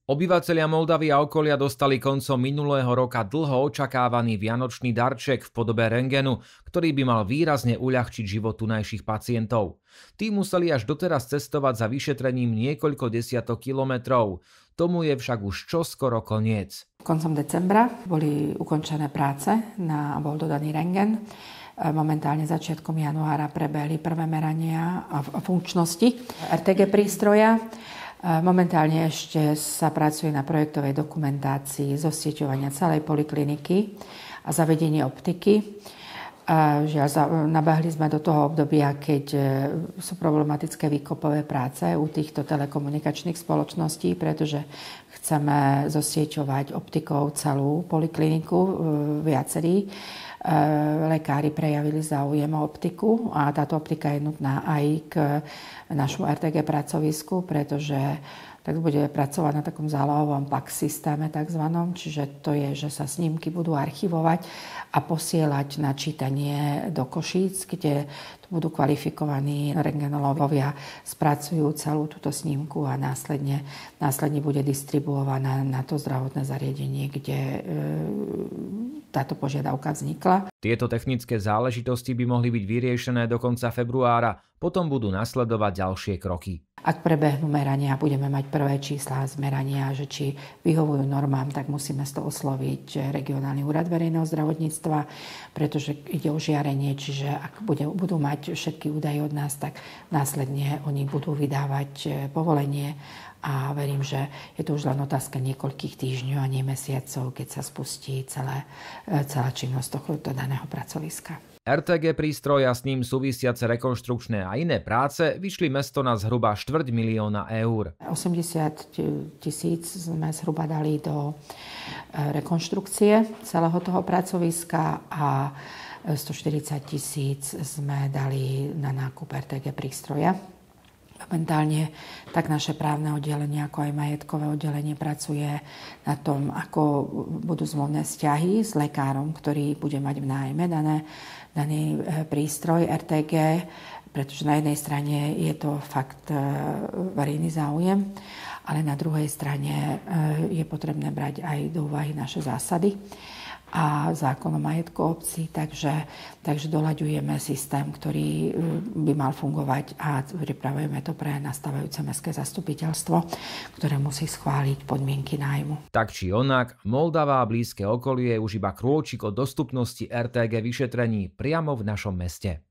Obyvatelia Moldavy a okolia dostali koncom minulého roka dlho očakávaný vianočný darček v podobe rentgenu, ktorý by mal výrazne uľahčiť život tunajších pacientov. Tí museli až doteraz cestovať za vyšetrením niekoľko desiatok kilometrov. Tomu je však už čoskoro koniec. Koncom decembra boli ukončené práce a bol dodaný rentgen. Momentálne začiatkom januára prebehli prvé merania a funkčnosti RTG prístroja. Momentálne ešte sa pracuje na projektovej dokumentácii zosieťovania celej polikliniky a zavedenie optiky. Žiaľ, nabehli sme do toho obdobia, keď sú problematické výkopové práce u týchto telekomunikačných spoločností, pretože chceme zosieťovať optikou celú polikliniku viacerí. Lekári prejavili záujem o optiku a táto optika je nutná aj k našmu RTG pracovisku, pretože tak bude pracovať na takom zálohovom PAX systéme takzvanom, čiže to je, že sa snímky budú archivovať a posielať na čítanie do Košíc, kde budú kvalifikovaní rentgenologovia, spracujú celú túto snímku a následne bude distribuovaná na to zdravotné zariadenie, kde táto požiadavka vznikla. Tieto technické záležitosti by mohli byť vyriešené do konca februára, potom budú nasledovať ďalšie kroky. Ak prebehnú merania, budeme mať prvé čísla z merania, že či vyhovujú normám, tak musíme z toho osloviť regionálny úrad verejného zdravotníctva, pretože ide o žiarenie, čiže ak budú mať všetky údaje od nás, tak následne oni budú vydávať povolenie a verím, že je to už len otázka niekoľkých týždňov a nie mesiacov, keď sa spustí celá činnosť tohto daného pracoviska. RTG prístroj a s ním súvisiace rekonštrukčné a iné práce vyšli mesto na zhruba 250 000 eur. 80 000 sme zhruba dali do rekonštrukcie celého toho pracoviska a 140 000 sme dali na nákup RTG prístroja. Momentálne tak naše právne oddelenie, ako aj majetkové oddelenie pracuje na tom, ako budú zmluvné vzťahy s lekárom, ktorý bude mať v nájme daný prístroj RTG, pretože na jednej strane je to fakt verejný záujem, ale na druhej strane je potrebné brať aj do úvahy naše zásady a zákon o majetku obcí, takže doľaďujeme systém, ktorý by mal fungovať a pripravujeme to pre nastávajúce mestské zastupiteľstvo, ktoré musí schváliť podmienky nájmu. Tak či onak, Moldava a blízke okolie je už iba krôčik od dostupnosti RTG vyšetrení priamo v našom meste.